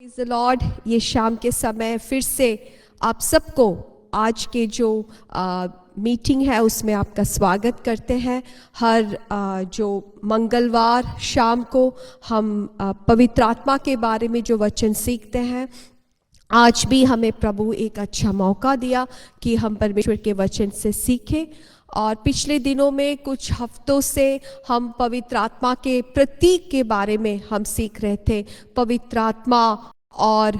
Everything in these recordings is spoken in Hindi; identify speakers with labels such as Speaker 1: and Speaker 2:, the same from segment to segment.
Speaker 1: Praise the Lord. ये शाम के समय फिर से आप सबको आज के जो मीटिंग है उसमें आपका स्वागत करते हैं। हर जो मंगलवार शाम को हम पवित्र आत्मा के बारे में जो वचन सीखते हैं, आज भी हमें प्रभु एक अच्छा मौका दिया कि हम परमेश्वर के वचन से सीखें। और पिछले दिनों में कुछ हफ्तों से हम पवित्र आत्मा के प्रतीक के बारे में हम सीख रहे थे। पवित्र आत्मा और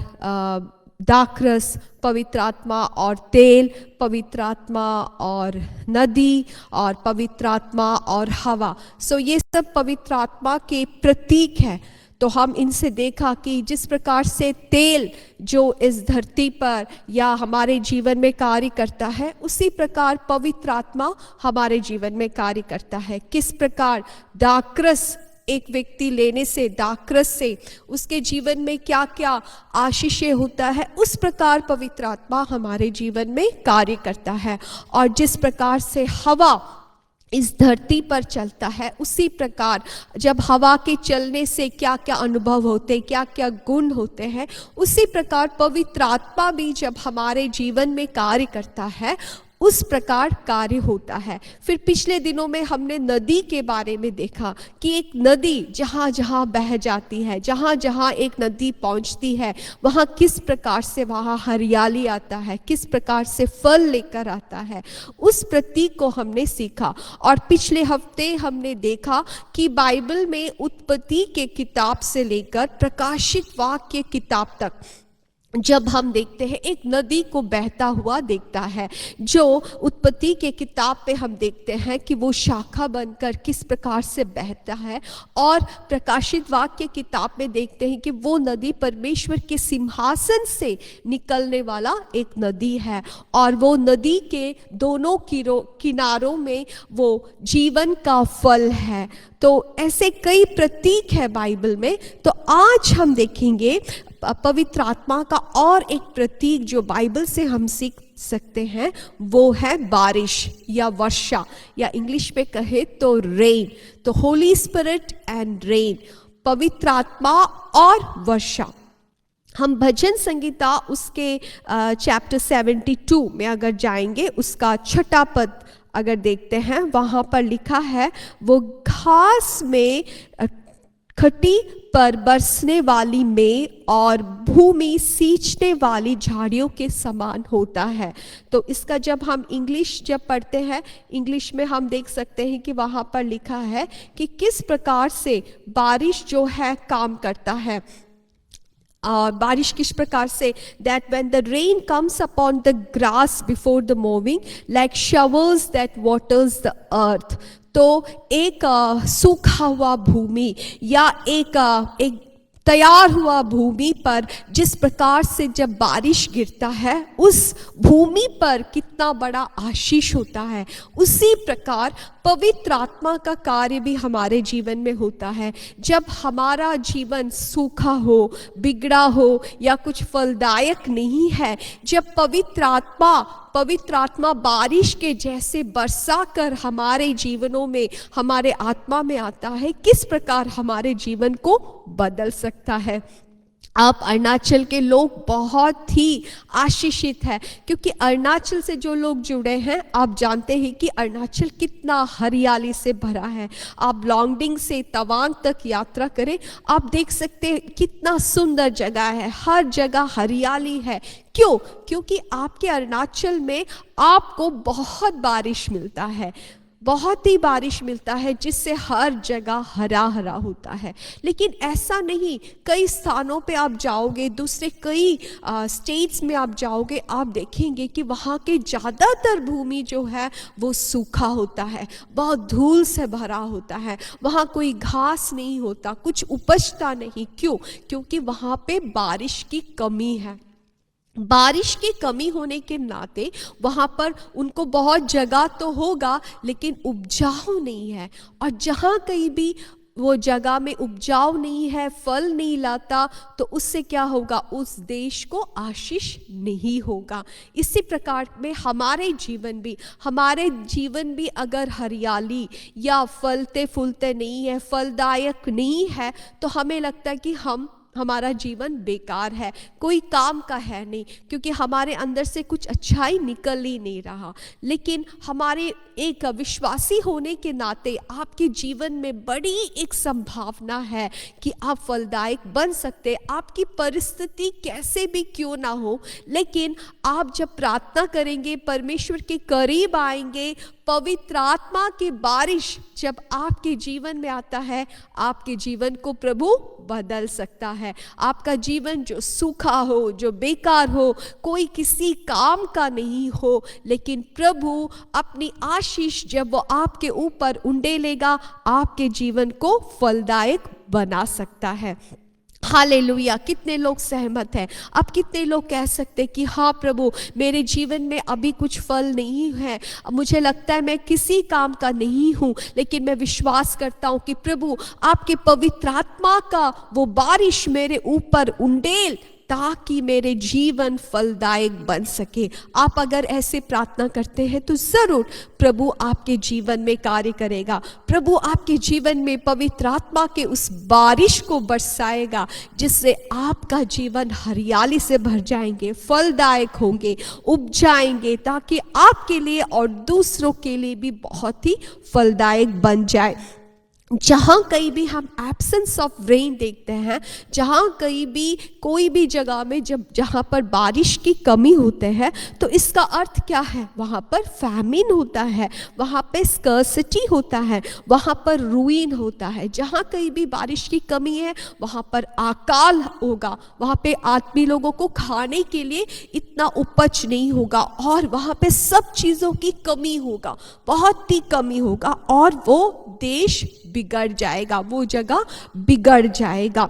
Speaker 1: दाखरस, पवित्र आत्मा और तेल, पवित्र आत्मा और नदी, और पवित्र आत्मा और हवा। ये सब पवित्र आत्मा के प्रतीक हैं। तो हम इनसे देखा कि जिस प्रकार से तेल जो इस धरती पर या हमारे जीवन में कार्य करता है, उसी प्रकार पवित्र आत्मा हमारे जीवन में कार्य करता है। किस प्रकार दाखरस एक व्यक्ति लेने से, दाखरस से उसके जीवन में क्या क्या आशीषें होता है, उस प्रकार पवित्र आत्मा हमारे जीवन में कार्य करता है। और जिस प्रकार से हवा इस धरती पर चलता है, उसी प्रकार जब हवा के चलने से क्या क्या अनुभव होते हैं, क्या क्या गुण होते हैं, उसी प्रकार पवित्र आत्मा भी जब हमारे जीवन में कार्य करता है, उस प्रकार कार्य होता है। फिर पिछले दिनों में हमने नदी के बारे में देखा कि एक नदी जहाँ जहाँ बह जाती है, जहाँ जहाँ एक नदी पहुँचती है, वहाँ किस प्रकार से वहाँ हरियाली आता है, किस प्रकार से फल लेकर आता है, उस प्रतीक को हमने सीखा। और पिछले हफ्ते हमने देखा कि बाइबल में उत्पत्ति के किताब से लेकर प्रकाशित वाक्य किताब तक जब हम देखते हैं, एक नदी को बहता हुआ देखता है। जो उत्पत्ति के किताब पे हम देखते हैं कि वो शाखा बनकर किस प्रकार से बहता है, और प्रकाशित वाक्य किताब में देखते हैं कि वो नदी परमेश्वर के सिंहासन से निकलने वाला एक नदी है, और वो नदी के दोनों किनारों में वो जीवन का फल है। तो ऐसे कई प्रतीक है बाइबल में। तो आज हम देखेंगे पवित्र आत्मा का और एक प्रतीक जो बाइबल से हम सीख सकते हैं, वो है बारिश या वर्षा, या इंग्लिश में कहे तो रेन। तो होली स्पिरिट एंड रेन, पवित्र आत्मा और वर्षा। हम भजन संगीता उसके चैप्टर 72 में अगर जाएंगे, उसका 6 पद अगर देखते हैं, वहाँ पर लिखा है, वो घास में खटी पर बरसने वाली में और भूमि सींचने वाली झाड़ियों के समान होता है। तो इसका जब हम इंग्लिश जब पढ़ते हैं, इंग्लिश में हम देख सकते हैं कि वहाँ पर लिखा है कि किस प्रकार से बारिश जो है काम करता है। बारिश किस प्रकार से, that when the rain comes upon the grass before the mowing, like showers that waters the earth। तो एक सूखा हुआ भूमि या एक तैयार हुआ भूमि पर जिस प्रकार से जब बारिश गिरता है, उस भूमि पर कितना बड़ा आशीष होता है, उसी प्रकार पवित्र आत्मा का कार्य भी हमारे जीवन में होता है। जब हमारा जीवन सूखा हो, बिगड़ा हो या कुछ फलदायक नहीं है, जब पवित्र आत्मा बारिश के जैसे बरसा कर हमारे जीवनों में, हमारे आत्मा में आता है, किस प्रकार हमारे जीवन को बदल सकता है। आप अरुणाचल के लोग बहुत ही आशीषित है, क्योंकि अरुणाचल से जो लोग जुड़े हैं, आप जानते हैं कि अरुणाचल कितना हरियाली से भरा है। आप लॉन्गडिंग से तवांग तक यात्रा करें, आप देख सकते हैं कितना सुंदर जगह है, हर जगह हरियाली है। क्यों? क्योंकि आपके अरुणाचल में आपको बहुत बारिश मिलता है, बहुत ही बारिश मिलता है, जिससे हर जगह हरा हरा होता है। लेकिन ऐसा नहीं, कई स्थानों पे आप जाओगे, दूसरे कई स्टेट्स में आप जाओगे, आप देखेंगे कि वहाँ के ज़्यादातर भूमि जो है वो सूखा होता है, बहुत धूल से भरा होता है, वहाँ कोई घास नहीं होता, कुछ उपजता नहीं। क्यों? क्योंकि वहाँ पे बारिश की कमी है। बारिश की कमी होने के नाते वहाँ पर उनको बहुत जगह तो होगा, लेकिन उपजाऊ नहीं है। और जहाँ कहीं भी वो जगह में उपजाऊ नहीं है, फल नहीं लाता, तो उससे क्या होगा? उस देश को आशीष नहीं होगा। इसी प्रकार में हमारे जीवन भी अगर हरियाली या फलते फूलते नहीं है, फलदायक नहीं है, तो हमें लगता है कि हमारा जीवन बेकार है, कोई काम का है नहीं, क्योंकि हमारे अंदर से कुछ अच्छाई निकल ही नहीं रहा। लेकिन हमारे एक विश्वासी होने के नाते आपके जीवन में बड़ी एक संभावना है कि आप फलदायक बन सकते। आपकी परिस्थिति कैसे भी क्यों ना हो, लेकिन आप जब प्रार्थना करेंगे, परमेश्वर के करीब आएंगे, पवित्र आत्मा की बारिश जब आपके जीवन में आता है, आपके जीवन को प्रभु बदल सकता है। आपका जीवन जो सूखा हो, जो बेकार हो, कोई किसी काम का नहीं हो, लेकिन प्रभु अपनी आशीष जब वो आपके ऊपर उंडेलेगा, आपके जीवन को फलदायक बना सकता है। हालेलुया। कितने लोग सहमत हैं? अब कितने लोग कह सकते कि हाँ प्रभु, मेरे जीवन में अभी कुछ फल नहीं है, मुझे लगता है मैं किसी काम का नहीं हूँ, लेकिन मैं विश्वास करता हूँ कि प्रभु आपके पवित्र आत्मा का वो बारिश मेरे ऊपर उंडेल, ताकि मेरे जीवन फलदायक बन सके। आप अगर ऐसे प्रार्थना करते हैं तो ज़रूर प्रभु आपके जीवन में कार्य करेगा। प्रभु आपके जीवन में पवित्र आत्मा के उस बारिश को बरसाएगा, जिससे आपका जीवन हरियाली से भर जाएंगे, फलदायक होंगे, उग जाएंगे, ताकि आपके लिए और दूसरों के लिए भी बहुत ही फलदायक बन जाए। जहाँ कहीं भी हम एब्सेंस ऑफ रेन देखते हैं, जहाँ कहीं भी कोई भी जगह में जहाँ पर बारिश की कमी होते हैं, तो इसका अर्थ क्या है? वहाँ पर फैमिन होता है, वहाँ पे स्कर्सिटी होता है, वहाँ पर रूइन होता है। जहाँ कहीं भी बारिश की कमी है, वहाँ पर अकाल होगा, वहाँ पे आदमी लोगों को खाने के लिए इतना उपज नहीं होगा, और वहाँ पे सब चीज़ों की कमी होगा, बहुत ही कमी होगा, और वो देश बिगड़ जाएगा, वो जगह बिगड़ जाएगा।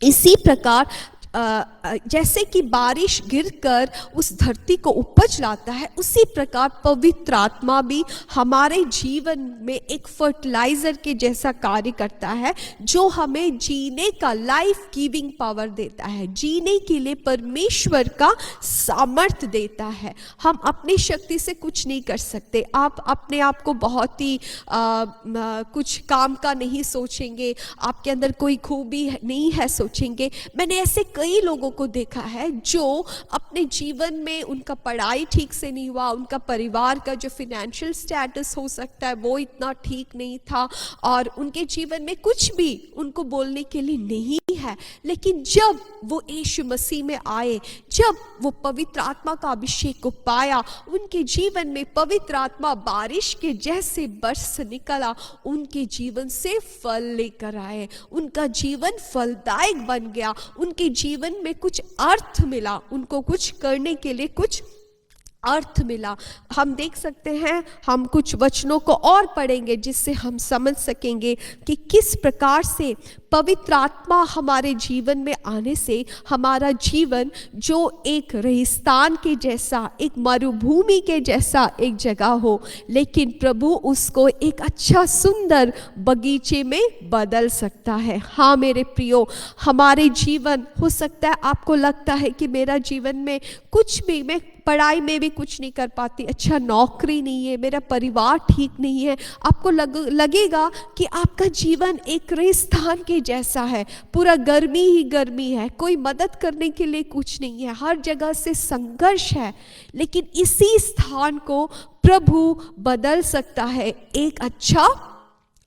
Speaker 1: इसी प्रकार जैसे कि बारिश गिरकर उस धरती को उपज लाता है, उसी प्रकार पवित्र आत्मा भी हमारे जीवन में एक फर्टिलाइजर के जैसा कार्य करता है, जो हमें जीने का लाइफ गिविंग पावर देता है, जीने के लिए परमेश्वर का सामर्थ्य देता है। हम अपनी शक्ति से कुछ नहीं कर सकते। आप अपने आप को बहुत ही कुछ काम का नहीं सोचेंगे, आपके अंदर कोई खूबी नहीं है सोचेंगे। मैंने ऐसे कई लोगों को देखा है जो अपने जीवन में उनका पढ़ाई ठीक से नहीं हुआ, उनका परिवार का जो फिनेंशियल स्टेटस हो सकता है वो इतना ठीक नहीं था, और उनके जीवन में कुछ भी उनको बोलने के लिए नहीं है, लेकिन जब वो यीशु मसीह में आए, जब वो पवित्र आत्मा का अभिषेक को पाया, उनके जीवन में पवित्र आत्मा बारिश के जैसे बरस निकला, उनके जीवन से फल लेकर आए, उनका जीवन फलदायक बन गया, उनके जीवन में कुछ अर्थ मिला, उनको कुछ करने के लिए कुछ अर्थ मिला। हम देख सकते हैं, हम कुछ वचनों को और पढ़ेंगे जिससे हम समझ सकेंगे कि किस प्रकार से पवित्र आत्मा हमारे जीवन में आने से हमारा जीवन जो एक रेगिस्तान के जैसा, एक मरुभूमि के जैसा एक जगह हो, लेकिन प्रभु उसको एक अच्छा सुंदर बगीचे में बदल सकता है। हाँ मेरे प्रियो, हमारे जीवन हो सकता है आपको लगता है कि मेरा जीवन में कुछ भी, मैं पढ़ाई में भी कुछ नहीं कर पाती, अच्छा नौकरी नहीं है, मेरा परिवार ठीक नहीं है, आपको लगेगा कि आपका जीवन एक रेगिस्तान के जैसा है, पूरा गर्मी ही गर्मी है, कोई मदद करने के लिए कुछ नहीं है, हर जगह से संघर्ष है। लेकिन इसी स्थान को प्रभु बदल सकता है एक अच्छा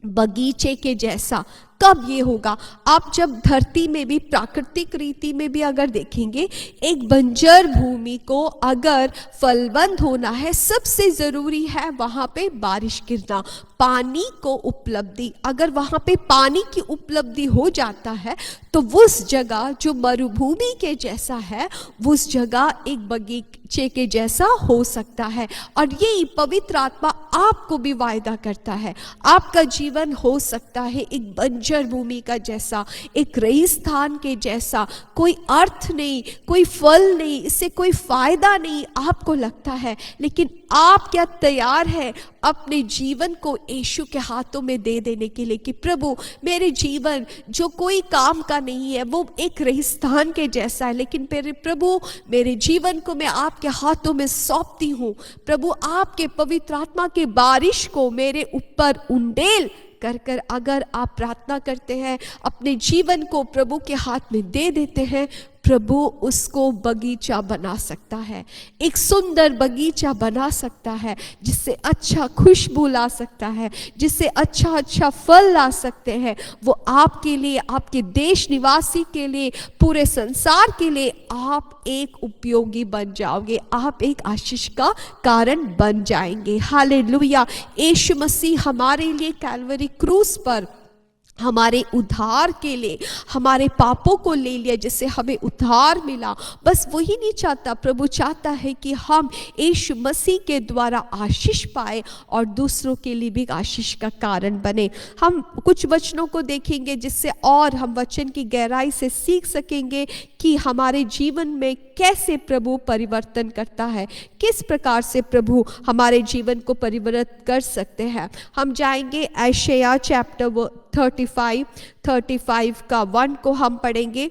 Speaker 1: बगीचे के जैसा। कब ये होगा? आप जब धरती में भी, प्राकृतिक रीति में भी अगर देखेंगे, एक बंजर भूमि को अगर फलवंत होना है, सबसे जरूरी है वहां पे बारिश गिरना, पानी को उपलब्धि। अगर वहां पे पानी की उपलब्धि हो जाता है तो उस जगह जो मरुभूमि के जैसा है, उस जगह एक बगीचे के जैसा हो सकता है। और यही पवित्र आत्मा आपको भी वायदा करता है, आपका जीवन हो सकता है एक बंजर भूमि का जैसा, एक रेगिस्तान के जैसा, कोई अर्थ नहीं, कोई फल नहीं, इससे कोई फायदा नहीं आपको लगता है, लेकिन आप क्या तैयार है अपने जीवन को यीशु के हाथों में दे देने के लिए कि प्रभु मेरे जीवन जो कोई काम का नहीं है, वो एक रेगिस्तान के जैसा है, लेकिन प्रभु मेरे जीवन को मैं आपके हाथों में सौंपती हूँ। प्रभु आपके पवित्र आत्मा के बारिश को मेरे ऊपर उंडेल कर कर अगर आप प्रार्थना करते हैं, अपने जीवन को प्रभु के हाथ में दे देते हैं, प्रभु उसको बगीचा बना सकता है, एक सुंदर बगीचा बना सकता है, जिससे अच्छा खुशबू ला सकता है, जिससे अच्छा अच्छा फल ला सकते हैं। वो आपके लिए, आपके देश निवासी के लिए, पूरे संसार के लिए आप एक उपयोगी बन जाओगे, आप एक आशीष का कारण बन जाएंगे। हालेलुया। यीशु मसीह हमारे लिए कैलवरी क्रूस पर हमारे उद्धार के लिए हमारे पापों को ले लिया, जिससे हमें उद्धार मिला। बस वही नहीं चाहता, प्रभु चाहता है कि हम यीशु मसीह के द्वारा आशीष पाए और दूसरों के लिए भी आशीष का कारण बने। हम कुछ वचनों को देखेंगे जिससे और हम वचन की गहराई से सीख सकेंगे कि हमारे जीवन में कैसे प्रभु परिवर्तन करता है, किस प्रकार से प्रभु हमारे जीवन को परिवर्तित कर सकते हैं। हम जाएंगे यशायाह चैप्टर 35 का 1 को हम पढ़ेंगे।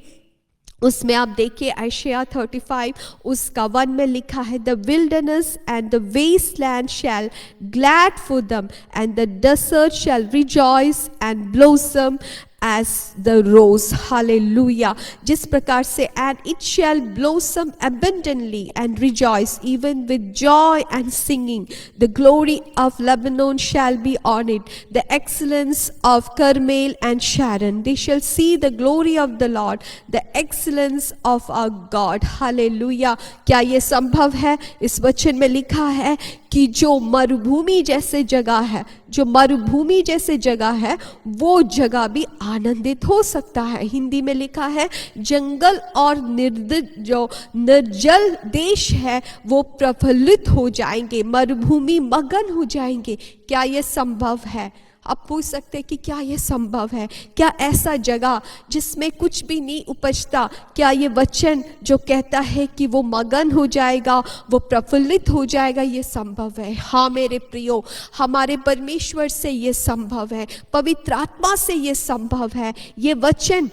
Speaker 1: उसमें आप देखिए यशायाह 35 उसका 1 में लिखा है, the wilderness and the wasteland shall glad for them and the desert shall rejoice and blossom as the rose. Hallelujah. जिस प्रकार से and it shall blossom abundantly and rejoice even with joy and singing. The glory of Lebanon shall be on it, the excellence of Carmel and Sharon. They shall see the glory of the Lord, the excellence of our God. Hallelujah. क्या ये संभव है? इस वचन में लिखा है कि जो मरुभूमि जैसे जगह है, जो मरुभूमि जैसे जगह है, वो जगह भी आनंदित हो सकता है। हिंदी में लिखा है, जंगल और जो निर्जल देश है वो प्रफुल्लित हो जाएंगे, मरुभूमि मगन हो जाएंगे। क्या ये संभव है? आप पूछ सकते हैं कि क्या ये संभव है? क्या ऐसा जगह जिसमें कुछ भी नहीं उपजता, क्या ये वचन जो कहता है कि वो मगन हो जाएगा, वो प्रफुल्लित हो जाएगा, ये संभव है? हाँ मेरे प्रियो, हमारे परमेश्वर से ये संभव है, पवित्र आत्मा से ये संभव है। ये वचन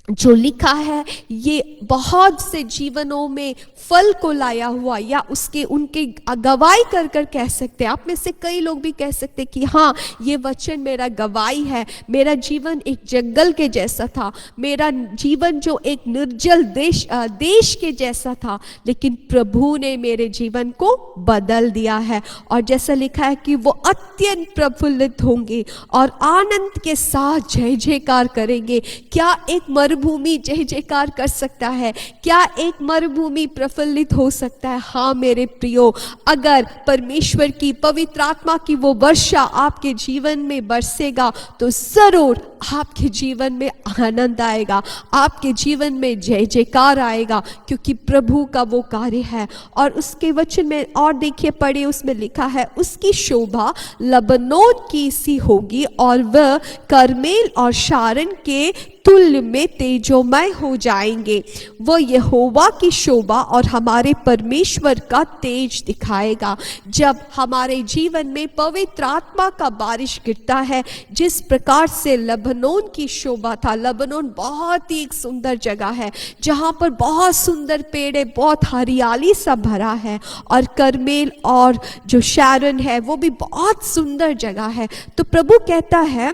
Speaker 1: जो लिखा है ये बहुत से जीवनों में फल को लाया हुआ, या उसके उनके गवाही कर कर कह सकते हैं। आप में से कई लोग भी कह सकते हैं कि हाँ ये वचन मेरा गवाही है, मेरा जीवन एक जंगल के जैसा था, मेरा जीवन जो एक निर्जल देश के जैसा था, लेकिन प्रभु ने मेरे जीवन को बदल दिया है। और जैसा लिखा है कि वो अत्यंत प्रफुल्लित होंगे और आनंद के साथ जय जयकार करेंगे। क्या एक मरुभूमि जय जयकार कर सकता है? क्या एक मरुभूमि प्रफुल्लित हो सकता है? हाँ मेरे प्रियो, अगर परमेश्वर की पवित्र आत्मा की वो वर्षा आपके जीवन में बरसेगा तो जरूर आपके जीवन में आनंद आएगा, आपके जीवन में जय जयकार आएगा, क्योंकि प्रभु का वो कार्य है। और उसके वचन में और देखिए, पढ़िए, उसमें लिखा है, उसकी शोभा लबनोन की सी होगी और वह करमेल और शारन के तुल्य में तेजोमय हो जाएंगे। वो यहोवा की शोभा और हमारे परमेश्वर का तेज दिखाएगा। जब हमारे जीवन में पवित्र आत्मा का बारिश गिरता है, जिस प्रकार से लबनोन की शोभा था, लबनोन बहुत ही एक सुंदर जगह है जहाँ पर बहुत सुंदर पेड़ है, बहुत हरियाली सा भरा है, और करमेल और जो शारन है वो भी बहुत सुंदर जगह है। तो प्रभु कहता है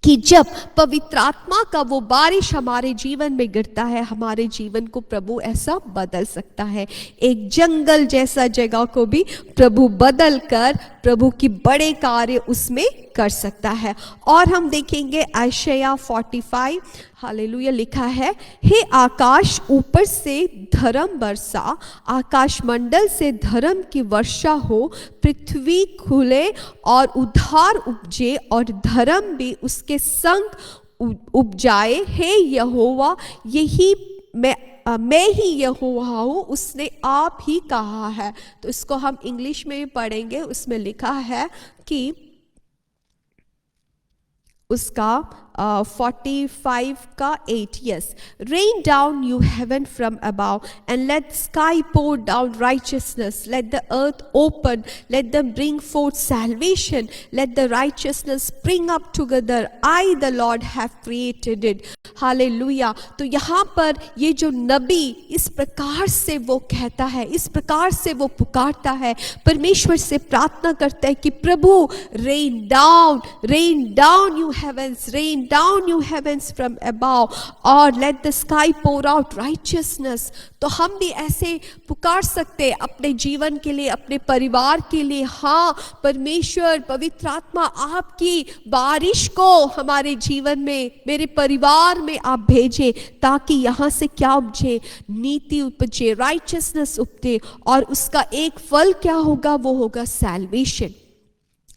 Speaker 1: कि जब पवित्र आत्मा का वो बारिश हमारे जीवन में गिरता है, हमारे जीवन को प्रभु ऐसा बदल सकता है। एक जंगल जैसा जगह को भी प्रभु बदल कर प्रभु की बड़े कार्य उसमें कर सकता है। और हम देखेंगे यशायाह 45, हालेलुया, लिखा है, हे आकाश ऊपर से धर्म बरसा, आकाश मंडल से धर्म की वर्षा हो, पृथ्वी खुले और उद्धार उपजे और धर्म भी उसके संग उपजाए। हे यहोवा, यही मैं ही यहोवा हूँ, उसने आप ही कहा है। तो इसको हम इंग्लिश में भी पढ़ेंगे। उसमें लिखा है कि उसका 45 का 8, yes. Rain down, you heaven from above, and let sky pour down righteousness. Let the earth open, let them bring forth salvation. Let the righteousness spring up together. I, the Lord, have created it. Hallelujah. तो यहाँ पर ये जो नबी इस प्रकार से वो कहता है, इस प्रकार से वो पुकारता है, परमेश्वर से प्रार्थना करता है कि प्रभु rain down you heavens from above, और let the sky pour out righteousness. तो हम भी ऐसे पुकार सकते हैं अपने जीवन के लिए, अपने परिवार के लिए। हाँ परमेश्वर, पवित्र आत्मा, आपकी बारिश को हमारे जीवन में, मेरे परिवार में आप भेजें, ताकि यहाँ से क्या उपजे, नीति उपजे, राइचियसनेस उपजे, और उसका एक फल क्या होगा, वो होगा सैल्वेशन।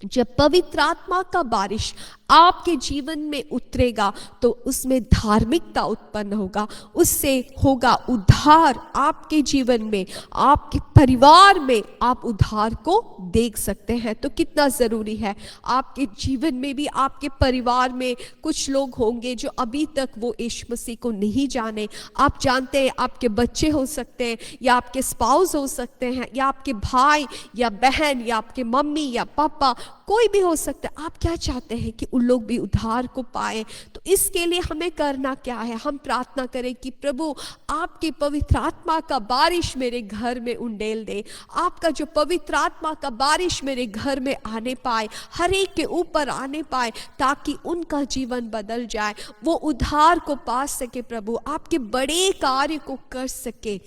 Speaker 1: जब पवित्र आत्मा का बारिश आपके जीवन में उतरेगा तो उसमें धार्मिकता उत्पन्न होगा, उससे होगा उद्धार आपके जीवन में, आपके परिवार में आप उद्धार को देख सकते हैं। तो कितना ज़रूरी है, आपके जीवन में भी, आपके परिवार में कुछ लोग होंगे जो अभी तक वो यीशु मसीह को नहीं जाने। आप जानते हैं, आपके बच्चे हो सकते हैं, या आपके स्पाउस हो सकते हैं, या आपके भाई या बहन, या आपके मम्मी या पापा, कोई भी हो सकता है। आप क्या चाहते हैं कि उन लोग भी उद्धार को पाए। तो इसके लिए हमें करना क्या है, हम प्रार्थना करें कि प्रभु आपके पवित्र आत्मा का बारिश मेरे घर में उंडेल दे, आपका जो पवित्र आत्मा का बारिश मेरे घर में आने पाए, हर एक के ऊपर आने पाए, ताकि उनका जीवन बदल जाए, वो उद्धार को पा सके, प्रभु आपके बड़े कार्य को कर सके।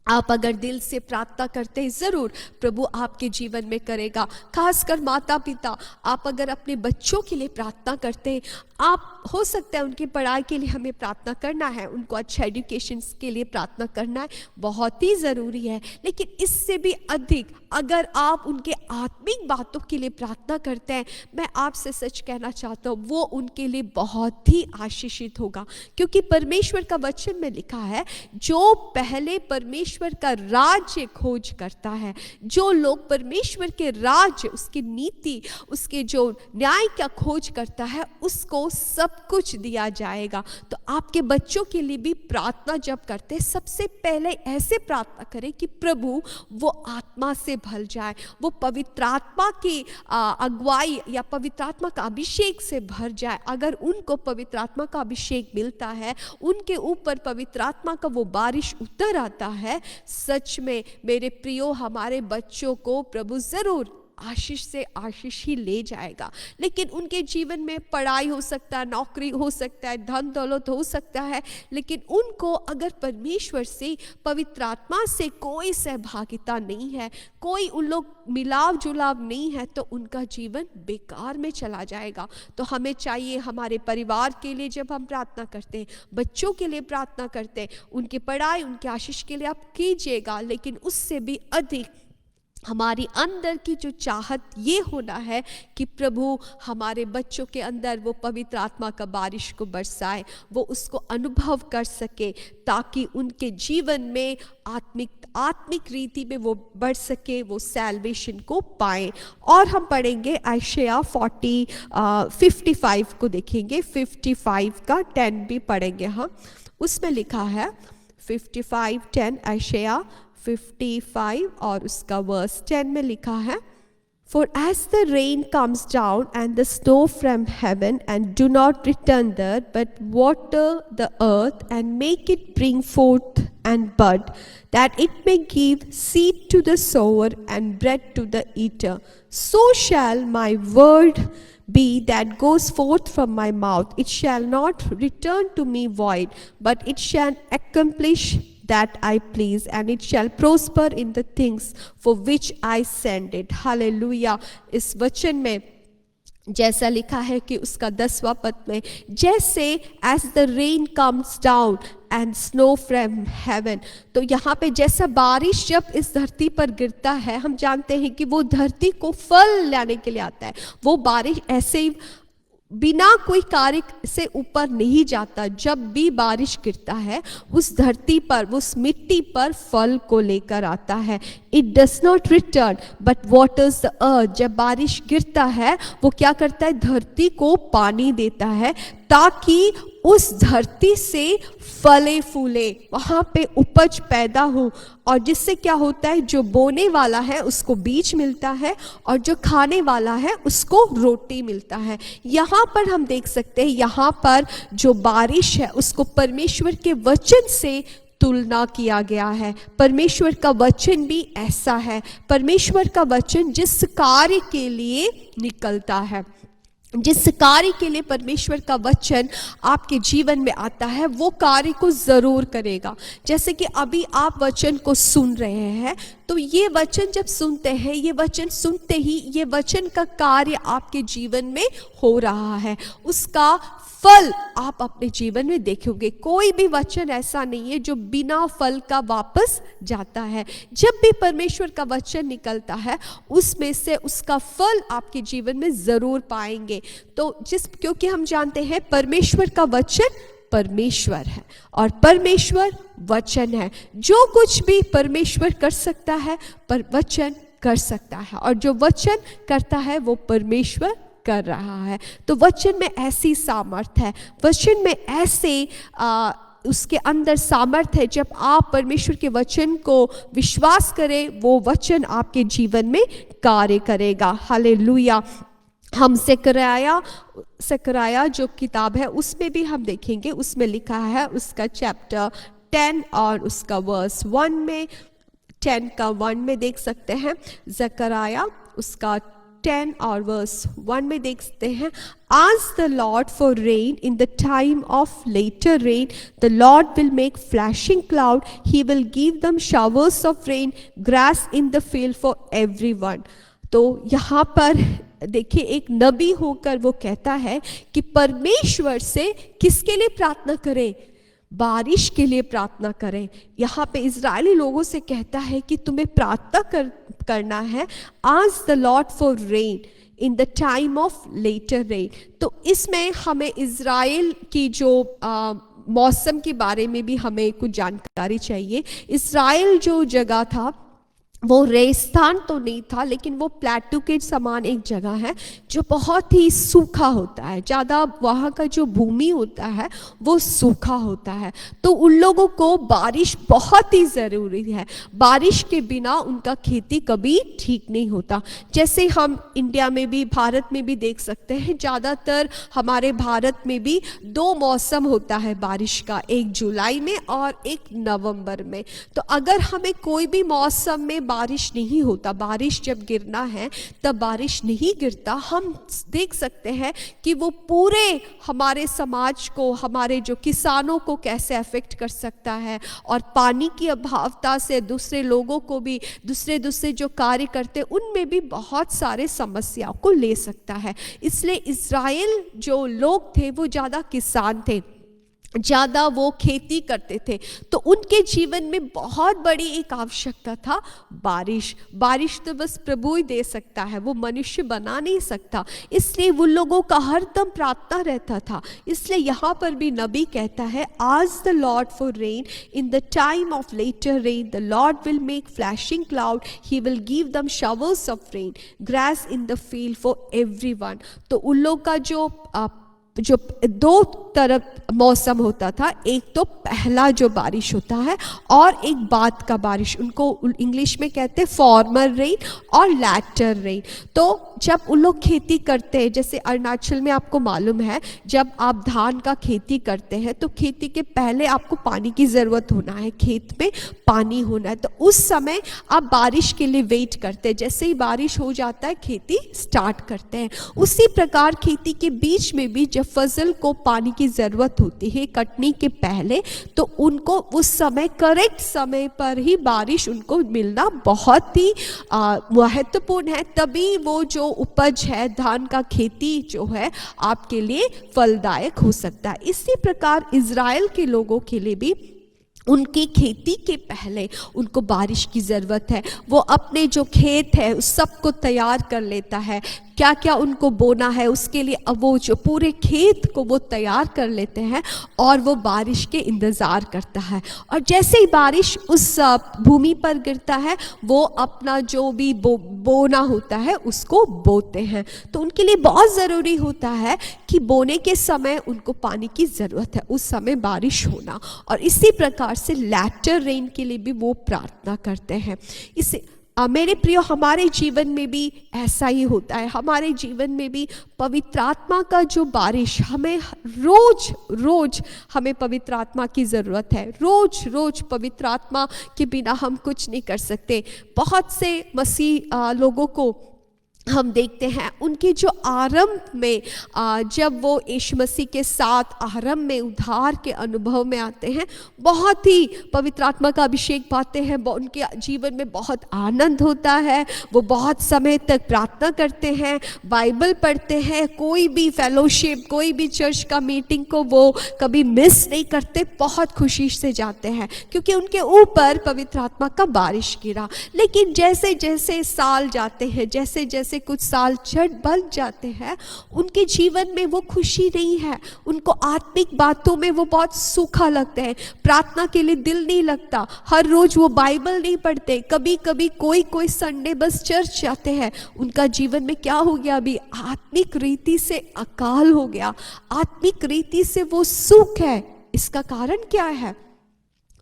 Speaker 1: आप अगर दिल से प्रार्थना करते हैं, ज़रूर प्रभु आपके जीवन में करेगा। खासकर माता पिता, आप अगर अपने बच्चों के लिए प्रार्थना करते हैं, आप हो सकता है उनकी पढ़ाई के लिए हमें प्रार्थना करना है, उनको अच्छा एजुकेशन के लिए प्रार्थना करना है, बहुत ही ज़रूरी है। लेकिन इससे भी अधिक अगर आप उनके आत्मिक बातों के लिए प्रार्थना करते हैं, मैं आपसे सच कहना चाहता हूँ, वो उनके लिए बहुत ही आशीषित होगा। क्योंकि परमेश्वर का वचन में लिखा है, जो पहले परमेश्वर का राज्य खोज करता है, जो लोग परमेश्वर के राज्य, उसकी नीति, उसके जो न्याय का खोज करता है, उसको सब कुछ दिया जाएगा। तो आपके बच्चों के लिए भी प्रार्थना जब करते हैं, सबसे पहले ऐसे प्रार्थना करें कि प्रभु वो आत्मा से भर जाए, वो पवित्र आत्मा की अगुवाई या पवित्र आत्मा का अभिषेक से भर जाए। अगर उनको पवित्र आत्मा का अभिषेक मिलता है, उनके ऊपर पवित्र आत्मा का वो बारिश उतर आता है, सच में मेरे प्रियो, हमारे बच्चों को प्रभु ज़रूर आशीष से आशीष ही ले जाएगा। लेकिन उनके जीवन में पढ़ाई हो सकता है, नौकरी हो सकता है, धन दौलत हो सकता है, लेकिन उनको अगर परमेश्वर से, पवित्र आत्मा से कोई सहभागिता नहीं है, कोई उन लोग मिलाव जुलाव नहीं है, तो उनका जीवन बेकार में चला जाएगा। तो हमें चाहिए, हमारे परिवार के लिए जब हम प्रार्थना करते हैं, बच्चों के लिए प्रार्थना करते हैं, उनकी पढ़ाई, उनके आशीष के लिए आप कीजिएगा, लेकिन उससे भी अधिक हमारी अंदर की जो चाहत ये होना है कि प्रभु हमारे बच्चों के अंदर वो पवित्र आत्मा का बारिश को बरसाए, वो उसको अनुभव कर सके, ताकि उनके जीवन में आत्मिक रीति में वो बढ़ सके, वो सैल्वेशन को पाए। और हम पढ़ेंगे यशायाह 55 को देखेंगे, 55 का 10 भी पढ़ेंगे हम। उसमें लिखा है 55:10, यशायाह 55 और उसका वर्स 10 में लिखा है, For as the rain comes down and the snow from heaven and do not return there, but water the earth and make it bring forth and bud, that it may give seed to the sower and bread to the eater, so shall my word be that goes forth from my mouth. It shall not return to me void, but it shall accomplish that I please, and it shall prosper in the things for which I send it. Hallelujah. इस वचन में जैसा लिखा है कि उसका 10वां पद में, जैसे as the rain comes down and snow from heaven, तो यहाँ पे जैसा बारिश जब इस धरती पर गिरता है, हम जानते हैं कि वो धरती को फल लाने के लिए आता है। वो बारिश ऐसे ही बिना कोई कार्य से ऊपर नहीं जाता। जब भी बारिश गिरता है उस धरती पर, उस मिट्टी पर फल को लेकर आता है। It does not return but waters the earth. जब बारिश गिरता है वो क्या करता है, धरती को पानी देता है ताकि उस धरती से फले फूले, वहाँ पे उपज पैदा हो, और जिससे क्या होता है, जो बोने वाला है उसको बीज मिलता है और जो खाने वाला है उसको रोटी मिलता है। यहाँ पर हम देख सकते हैं, यहाँ पर जो बारिश है उसको परमेश्वर के वचन से तुलना किया गया है। परमेश्वर का वचन भी ऐसा है। परमेश्वर का वचन जिस कार्य के लिए निकलता है, जिस कार्य के लिए परमेश्वर का वचन आपके जीवन में आता है, वो कार्य को ज़रूर करेगा। जैसे कि अभी आप वचन को सुन रहे हैं, तो ये वचन जब सुनते हैं, ये वचन सुनते ही ये वचन का कार्य आपके जीवन में हो रहा है, उसका फल आप अपने जीवन में देखोगे। कोई भी वचन ऐसा नहीं है जो बिना फल का वापस जाता है। जब भी परमेश्वर का वचन निकलता है उसमें से उसका फल आपके जीवन में ज़रूर पाएंगे। तो क्योंकि हम जानते हैं परमेश्वर का वचन परमेश्वर है और परमेश्वर वचन है। जो कुछ भी परमेश्वर कर सकता है पर वचन कर सकता है, और जो वचन करता है वो परमेश्वर कर रहा है। तो वचन में ऐसी सामर्थ्य है, वचन में ऐसे उसके अंदर सामर्थ्य है। जब आप परमेश्वर के वचन को विश्वास करें, वो वचन आपके जीवन में कार्य करेगा। हालेलुया। हम सकराया जो किताब है उसमें भी हम देखेंगे, उसमें लिखा है उसका चैप्टर 10 और उसका वर्स 1 में, 10 का 1 में देख सकते हैं। जकराया उसका 10 और वर्स 1 में देखते हैं, Ask the Lord for rain in the time of later rain. The Lord will make flashing cloud. He will give them showers of rain, grass in the field for everyone. तो यहाँ पर देखिए, एक नबी होकर वो कहता है कि परमेश्वर से किसके लिए प्रार्थना करें, बारिश के लिए प्रार्थना करें। यहाँ पे इजरायली लोगों से कहता है कि तुम्हें प्रार्थना करना है, ask the lord for rain in the time of latter rain. तो इसमें हमें इजराइल की जो मौसम के बारे में भी हमें कुछ जानकारी चाहिए। इजराइल जो जगह था वो रेगिस्तान तो नहीं था, लेकिन वो प्लेटू के समान एक जगह है जो बहुत ही सूखा होता है। ज़्यादा वहाँ का जो भूमि होता है वो सूखा होता है। तो उन लोगों को बारिश बहुत ही ज़रूरी है। बारिश के बिना उनका खेती कभी ठीक नहीं होता। जैसे हम इंडिया में भी, भारत में भी देख सकते हैं, ज़्यादातर हमारे भारत में भी 2 मौसम होता है बारिश का, एक जुलाई में और एक नवंबर में। तो अगर हमें कोई भी मौसम में बारिश नहीं होता, बारिश जब गिरना है तब बारिश नहीं गिरता, हम देख सकते हैं कि वो पूरे हमारे समाज को, हमारे जो किसानों को कैसे अफेक्ट कर सकता है, और पानी की अभावता से दूसरे लोगों को भी, दूसरे जो कार्य करते उनमें भी बहुत सारे समस्याओं को ले सकता है। इसलिए इजराइल जो लोग थे वो ज़्यादा किसान थे, ज़्यादा वो खेती करते थे, तो उनके जीवन में बहुत बड़ी एक आवश्यकता था बारिश। बारिश तो बस प्रभु ही दे सकता है, वो मनुष्य बना नहीं सकता। इसलिए वो लोगों का हरदम प्रार्थना रहता था। इसलिए यहाँ पर भी नबी कहता है, ask the lord for rain in the time of latter rain, the lord will make flashing cloud, he will give them showers of rain, grass in the field for everyone. तो उन लोग का जो 2 तरफ मौसम होता था, एक तो पहला जो बारिश होता है और एक बाद का बारिश, उनको इंग्लिश में कहते हैं फॉर्मर रेन और लैटर रेन। तो जब उन लोग खेती करते हैं, जैसे अरुणाचल में आपको मालूम है, जब आप धान का खेती करते हैं तो खेती के पहले आपको पानी की ज़रूरत होना है, खेत में पानी होना है। तो उस समय आप बारिश के लिए वेट करते हैं, जैसे ही बारिश हो जाता है खेती स्टार्ट करते हैं। उसी प्रकार खेती के बीच में भी जब फसल को पानी की ज़रूरत होती है कटनी के पहले, तो उनको उस समय करेक्ट समय पर ही बारिश उनको मिलना बहुत ही महत्वपूर्ण है। तभी वो जो उपज है, धान का खेती जो है, आपके लिए फलदायक हो सकता है। इसी प्रकार इजराइल के लोगों के लिए भी उनकी खेती के पहले उनको बारिश की ज़रूरत है। वो अपने जो खेत है उस सब को तैयार कर लेता है, क्या क्या उनको बोना है, उसके लिए अब वो जो पूरे खेत को वो तैयार कर लेते हैं और वो बारिश के इंतज़ार करता है। और जैसे ही बारिश उस भूमि पर गिरता है, वो अपना जो भी बोना होता है उसको बोते हैं। तो उनके लिए बहुत ज़रूरी होता है कि बोने के समय उनको पानी की ज़रूरत है, उस समय बारिश होना। और इसी प्रकार से लैटर रेन के लिए भी वो प्रार्थना करते हैं। इसे मेरे प्रियो, हमारे जीवन में भी ऐसा ही होता है। हमारे जीवन में भी पवित्र आत्मा का जो बारिश, हमें रोज रोज हमें पवित्र आत्मा की ज़रूरत है। रोज रोज पवित्र आत्मा के बिना हम कुछ नहीं कर सकते। बहुत से मसीह लोगों को हम देखते हैं, उनके जो आरंभ में जब वो यीशु मसीह के साथ आरंभ में उद्धार के अनुभव में आते हैं, बहुत ही पवित्र आत्मा का अभिषेक पाते हैं, उनके जीवन में बहुत आनंद होता है। वो बहुत समय तक प्रार्थना करते हैं, बाइबल पढ़ते हैं, कोई भी फेलोशिप, कोई भी चर्च का मीटिंग को वो कभी मिस नहीं करते, बहुत खुशी से जाते हैं क्योंकि उनके ऊपर पवित्र आत्मा का बारिश गिरा। लेकिन जैसे जैसे साल जाते हैं, जैसे जैसे कुछ साल बढ़ जाते हैं, उनके जीवन में वो खुशी नहीं है। उनको आत्मिक बातों में वो बहुत सूखा लगते हैं, प्रार्थना के लिए दिल नहीं लगता, हर रोज वो बाइबल नहीं पढ़ते, कभी कभी कोई संडे बस चर्च जाते हैं। उनका जीवन में क्या हो गया? अभी आत्मिक रीति से अकाल हो गया, आत्मिक रीति से वो सूख है। इसका कारण क्या है?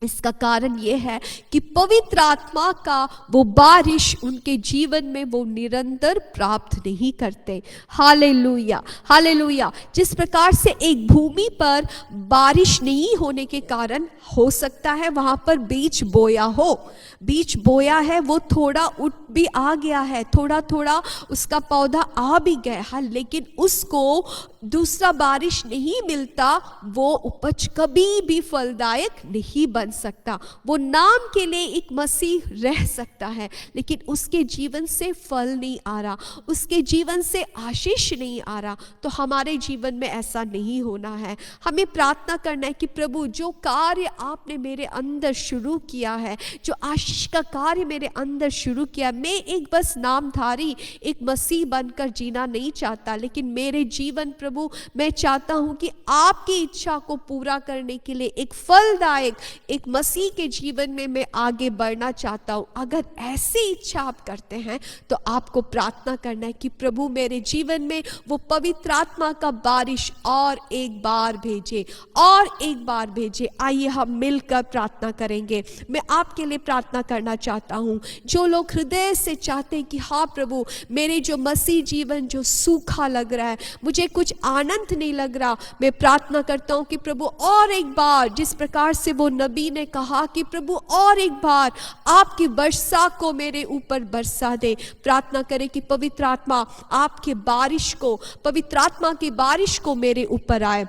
Speaker 1: इसका कारण ये है कि पवित्र आत्मा का वो बारिश उनके जीवन में वो निरंतर प्राप्त नहीं करते। Hallelujah, hallelujah. जिस प्रकार से एक भूमि पर बारिश नहीं होने के कारण हो सकता है वहां पर बीज बोया हो, बीज बोया है, वो थोड़ा उठ भी आ गया है, थोड़ा थोड़ा उसका पौधा आ भी गया है, लेकिन उसको दूसरा बारिश नहीं मिलता, वो उपज कभी भी फलदायक नहीं बन सकता। वो नाम के लिए एक मसीह रह सकता है, लेकिन उसके जीवन से फल नहीं आ रहा, उसके जीवन से आशीष नहीं आ रहा। तो हमारे जीवन में ऐसा नहीं होना है। हमें प्रार्थना करना है कि प्रभु, जो कार्य आपने मेरे अंदर शुरू किया है, जो आशीष का कार्य मेरे अंदर शुरू किया, मैं एक बस नामधारी एक मसीह बनकर जीना नहीं चाहता, लेकिन मेरे जीवन प्रभु, मैं चाहता हूं कि आपकी इच्छा को पूरा करने के लिए एक फलदायक एक मसीह के जीवन में मैं आगे बढ़ना चाहता हूं। अगर ऐसी इच्छा आप करते हैं तो आपको प्रार्थना करना है कि प्रभु मेरे जीवन में वो पवित्र आत्मा का बारिश और एक बार भेजे, और एक बार भेजे। आइए हम मिलकर प्रार्थना करेंगे। मैं आपके लिए प्रार्थना करना चाहता हूं, जो लोग हृदय से चाहते हैं कि हाँ प्रभु, मेरे जो मसीह जीवन जो सूखा लग रहा है, मुझे कुछ आनंद नहीं लग रहा, मैं प्रार्थना करता हूं कि प्रभु और एक बार, जिस प्रकार से वो नबी ने कहा कि प्रभु और एक बार आपकी वर्षा को मेरे ऊपर बरसा दे। प्रार्थना करें कि पवित्र आत्मा आपके बारिश को, पवित्र आत्मा की बारिश को मेरे ऊपर आए।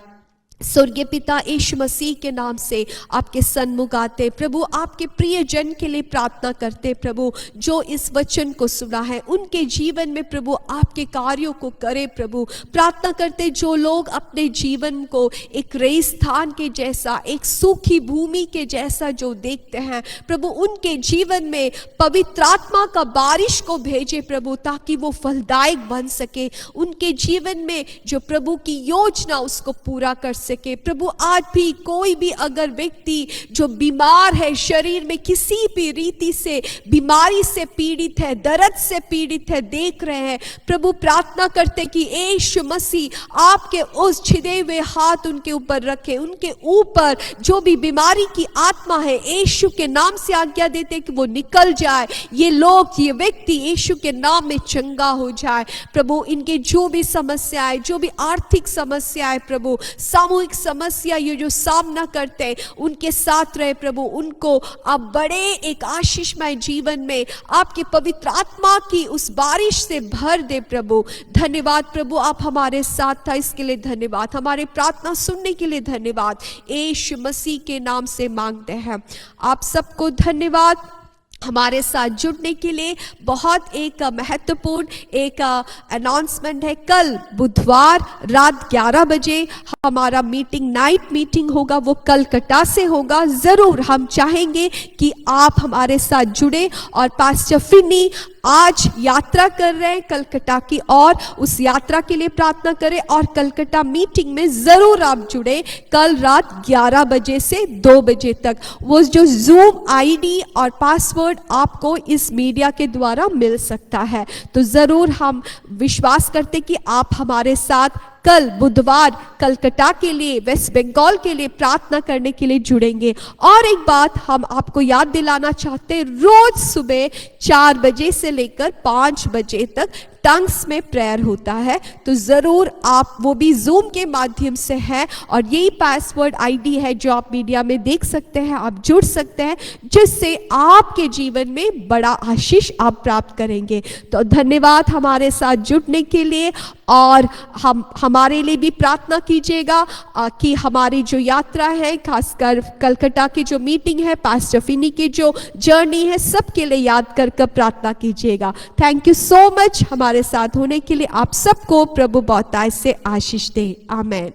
Speaker 1: स्वर्गीय पिता, यीशु मसीह के नाम से आपके सन्मुख आते प्रभु, आपके प्रिय जन के लिए प्रार्थना करते प्रभु, जो इस वचन को सुना है उनके जीवन में प्रभु आपके कार्यों को करे प्रभु। प्रार्थना करते जो लोग अपने जीवन को एक रेगिस्तान के जैसा, एक सूखी भूमि के जैसा जो देखते हैं प्रभु, उनके जीवन में पवित्र आत्मा का बारिश को भेजे प्रभु, ताकि वो फलदायक बन सके। उनके जीवन में जो प्रभु की योजना उसको पूरा कर सके प्रभु। आज भी कोई भी अगर व्यक्ति जो बीमार है, शरीर में किसी भी रीति से बीमारी से पीड़ित है, दर्द से पीड़ित है, देख रहे हैं प्रभु, प्रार्थना करते कि यीशु मसीह आपके उस छिदे हुए हाथ उनके ऊपर रखे, उनके ऊपर जो भी बीमारी की आत्मा है यीशु के नाम से आज्ञा देते कि वो निकल जाए। ये लोग, ये व्यक्ति यीशु के नाम में चंगा हो जाए प्रभु। इनके जो भी समस्याएं, जो भी आर्थिक समस्याएं प्रभु, सामूहिक समस्या ये जो सामना करते हैं, उनके साथ रहे प्रभु। उनको आप बड़े एक आशीषमय जीवन में आपके पवित्र आत्मा की उस बारिश से भर दे प्रभु। धन्यवाद प्रभु, आप हमारे साथ था, इसके लिए धन्यवाद। हमारे प्रार्थना सुनने के लिए धन्यवाद। यीशु मसीह के नाम से मांगते हैं। आप सबको धन्यवाद। हमारे साथ जुड़ने के लिए बहुत एक महत्वपूर्ण एक अनाउंसमेंट है। कल बुधवार रात 11 बजे हमारा मीटिंग, नाइट मीटिंग होगा, वो कलकत्ता से होगा। ज़रूर हम चाहेंगे कि आप हमारे साथ जुड़े। और पास्टर फिनी आज यात्रा कर रहे हैं कलकत्ता की, और उस यात्रा के लिए प्रार्थना करें। और कलकत्ता मीटिंग में ज़रूर आप जुड़े कल रात 11 बजे से 2 बजे तक। वो जो जूम आईडी और पासवर्ड आपको इस मीडिया के द्वारा मिल सकता है। तो ज़रूर हम विश्वास करते कि आप हमारे साथ कल बुधवार कलकत्ता के लिए, वेस्ट बंगाल के लिए प्रार्थना करने के लिए जुड़ेंगे। और एक बात हम आपको याद दिलाना चाहते हैं, रोज सुबह 4 बजे से लेकर 5 बजे तक टंग्स में प्रेयर होता है। तो ज़रूर आप, वो भी जूम के माध्यम से है, और यही पासवर्ड आईडी है जो आप मीडिया में देख सकते हैं। आप जुड़ सकते हैं, जिससे आपके जीवन में बड़ा आशीष आप प्राप्त करेंगे। तो धन्यवाद हमारे साथ जुड़ने के लिए। और हमारे लिए भी प्रार्थना कीजिएगा कि हमारी जो यात्रा है, खासकर कलकत्ता की जो मीटिंग है, पास्टर फिनी की जो जर्नी है, सबके लिए याद कर प्रार्थना कीजिएगा। थैंक यू सो मच हमारे साथ होने के लिए। आप सबको प्रभु बहुतायत से आशीष दे। आमेन।